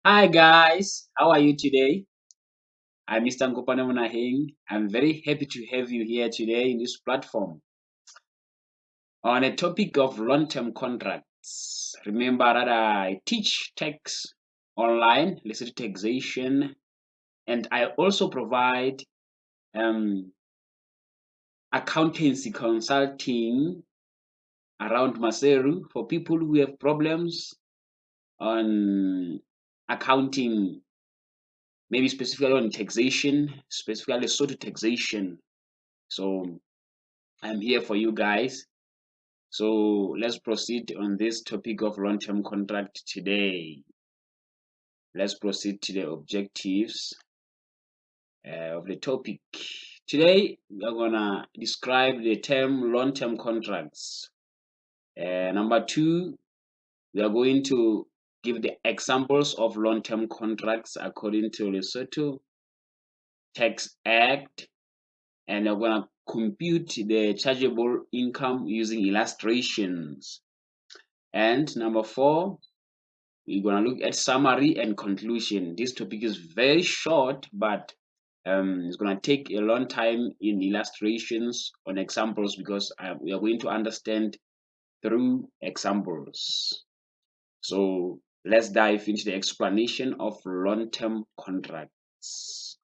Hi guys, how are you today? I'm Mr. Nkopane Monaheng. I'm very happy to have you here today in this platform on a topic of long-term contracts. Remember that I teach tax online, Lesotho Taxation, and I also provide um, accountancy consulting around Maseru for people who have problems on accounting, maybe specifically on taxation, specifically Lesotho taxation. So I'm here for you guys. So let's proceed on this topic of long-term contract today. Let's proceed to the objectives of the topic. Today we're gonna describe the term long-term contracts. Number two, we are going to give the examples of long-term contracts according to Lesotho Tax Act, and we're gonna compute the chargeable income using illustrations. And number four, we're gonna look at summary and conclusion. This topic is very short, but it's gonna take a long time in illustrations on examples because we are going to understand through examples. So let's dive into the explanation of long-term contracts.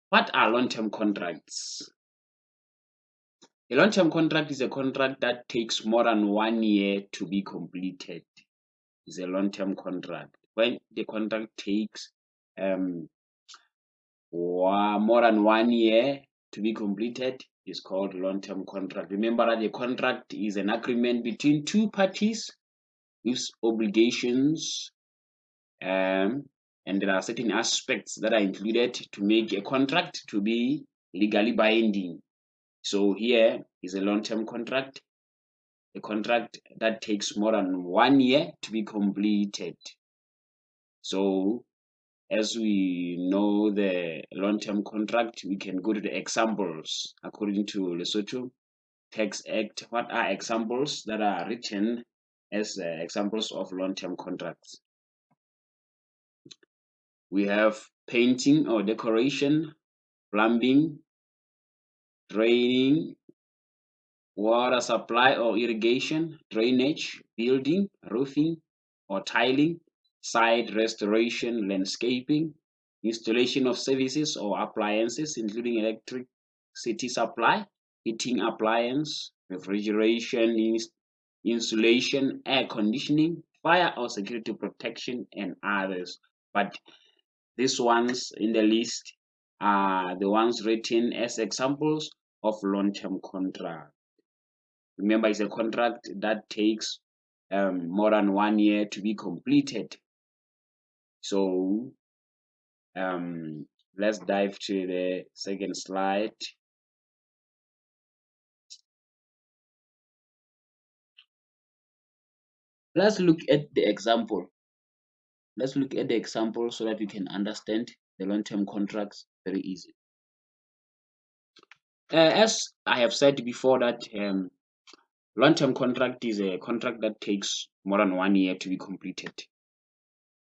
What are long-term contracts? A long-term contract is a contract that takes more than 1 year to be completed. It's a long-term contract. When the contract takes more than 1 year to be completed, is called long-term contract. Remember that the contract is an agreement between two parties with obligations, and there are certain aspects that are included to make a contract to be legally binding. So here is a long-term contract, a contract that takes more than 1 year to be completed. So as we know the long-term contract, we can go to the examples according to Lesotho Tax Act. What are examples that are written as examples of long-term contracts? We have painting or decoration, plumbing, draining, water supply or irrigation, drainage, building, roofing or tiling, site restoration, landscaping, installation of services or appliances including electricity supply, heating appliance, refrigeration, insulation, air conditioning, fire or security protection, and others. But these ones in the list are the ones written as examples of long-term contract. Remember, it's a contract that takes more than 1 year to be completed. So let's dive to the second slide. Let's look at the example. Let's look at the example so that we can understand the long-term contracts very easy. As I have said before that long-term contract is a contract that takes more than 1 year to be completed,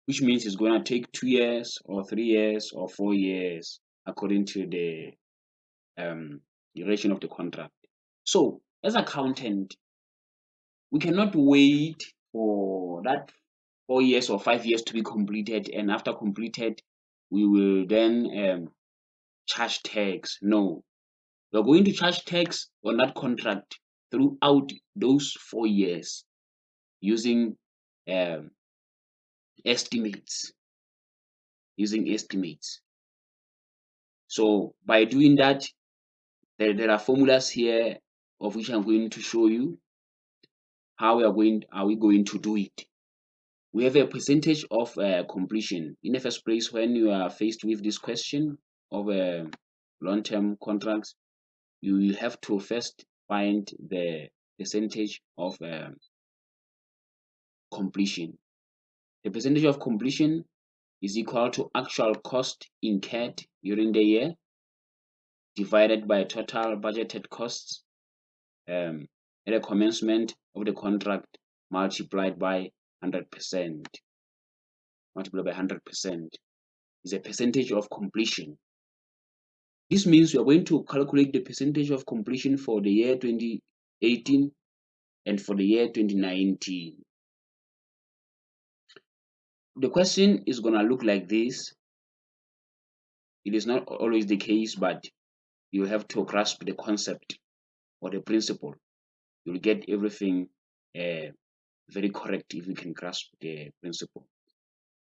which means it's going to take 2 years or 3 years or 4 years according to the duration of the contract. So as accountant, we cannot wait for that 4 years or 5 years to be completed, and after completed, we will then charge tax. No, we're going to charge tax on that contract throughout those 4 years using um, estimates. Using estimates. So by doing that, there are formulas here of which I'm going to show you how are we going to do it. We have a percentage of completion. In the first place, when you are faced with this question of long-term contracts, you will have to first find the percentage of completion. The percentage of completion is equal to actual cost incurred during the year divided by total budgeted costs at the commencement of the contract multiplied by 100%. multiplied by 100% is a percentage of completion. This means we are going to calculate the percentage of completion for the year 2018 and for the year 2019. The question is going to look like this. It is not always the case, but you have to grasp the concept or the principle. You'll get everything very correct if you can grasp the principle.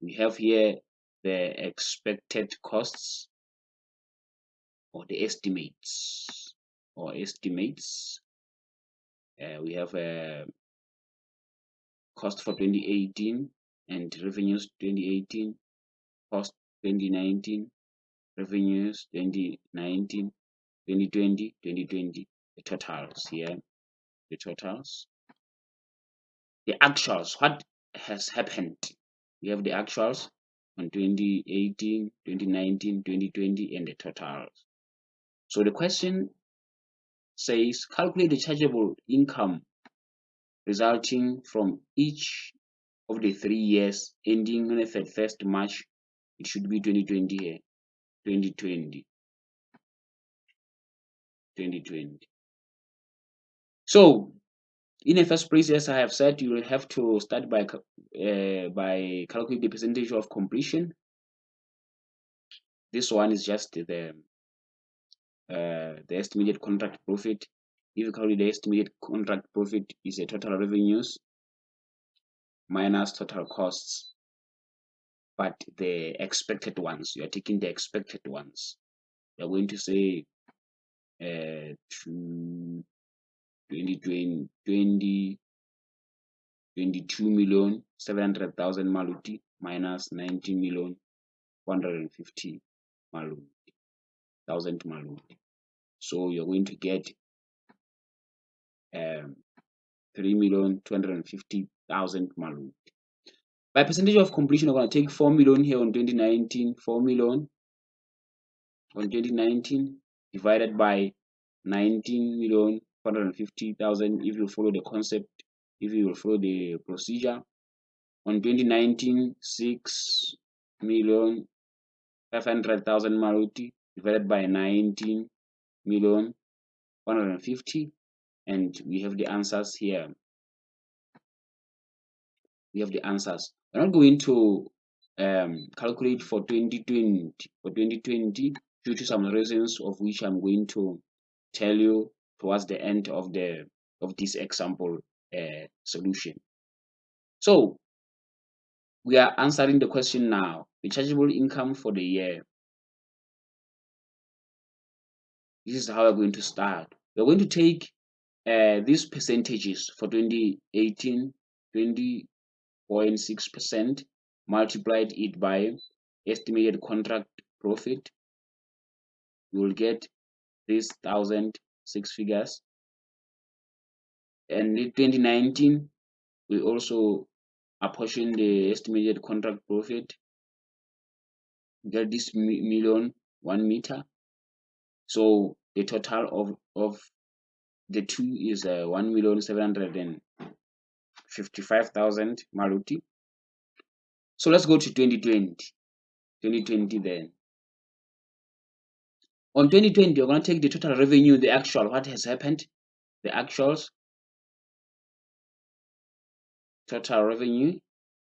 We have here the expected costs or the estimates we have a cost for 2018 and revenues 2018, cost 2019, revenues 2019, 2020, 2020, the totals here, the totals, the actuals, what has happened. We have the actuals on 2018, 2019, 2020, and the totals. So the question says calculate the chargeable income resulting from each of the 3 years ending on the 31st March. It should be 2020 here. 2020. So in the first place, as I have said, you will have to start by calculating the percentage of completion. This one is just the estimated contract profit. If you calculate the estimated contract profit is a total revenues minus total costs, but the expected ones, you are taking the expected ones. You are going to say 2020 22,700,000 Maluti minus 19,450,000 Maluti. So you're going to get 3,250,000 Maluti. By percentage of completion, we're going to take 4 million here on 2019, 4 million on 2019 divided by 19,450,000 if you follow the concept, if you will follow the procedure. On 2019, 6,500,000 Maruti divided by 19,150,000, and we have the answers here. We have the answers. We're not going to calculate for 2020 due to some reasons of which I'm going to tell you towards the end of this example solution. So we are answering the question now. The chargeable income for the year. This is how we're going to start. We're going to take these percentages for 2018, 20.6%, multiplied it by estimated contract profit. You will get this 1,006 figures. And in 2019, we also apportion the estimated contract profit. Get this million 1 meter. So the total of the two is 1,755,000 Maruti. So let's go to 2020. 2020 then. On 2020, you're going to take the total revenue, the actual, what has happened, the actuals. Total revenue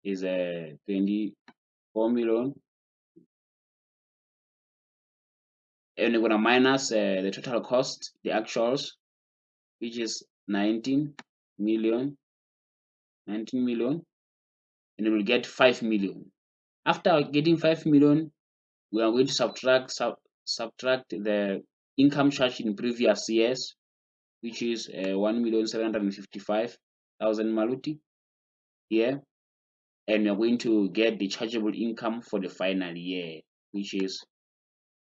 is 24 million. And we're going to minus the total cost, the actuals, which is 19 million. And we will get 5 million. After getting 5 million, we are going to subtract the income charged in previous years, which is 1,755,000 Maluti here, and we are going to get the chargeable income for the final year, which is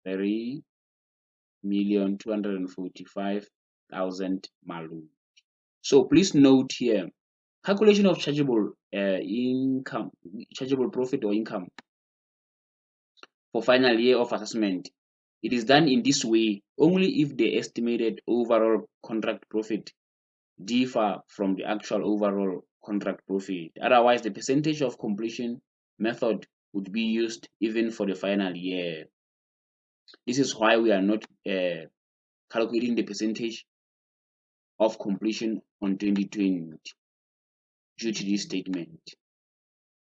3,245,000 Maluti. So please note here, calculation of chargeable income, chargeable profit or income for final year of assessment. It is done in this way only if the estimated overall contract profit differ from the actual overall contract profit. Otherwise, the percentage of completion method would be used even for the final year. This is why we are not calculating the percentage of completion on 2020 due to this statement.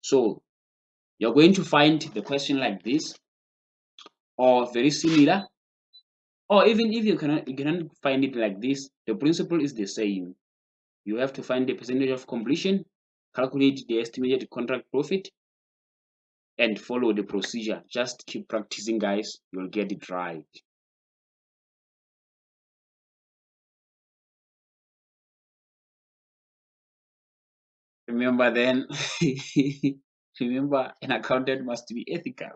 So you're going to find the question like this or very similar, or even if you cannot find it like this, the principle is the same. You have to find the percentage of completion, calculate the estimated contract profit, and follow the procedure. Just keep practicing, guys. You'll get it right. Remember then, remember, an accountant must be ethical.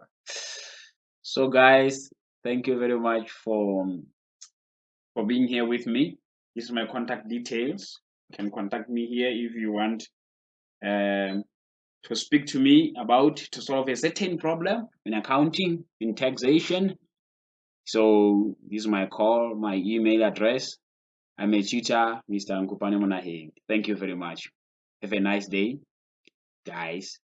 So, guys, thank you very much for being here with me. This is my contact details. You can contact me here if you want um, to speak to me about to solve a certain problem in accounting, in taxation. So this is my call, my email address. I'm a tutor, Mr. Nkupane Monaheng. Thank you very much. Have a nice day, guys.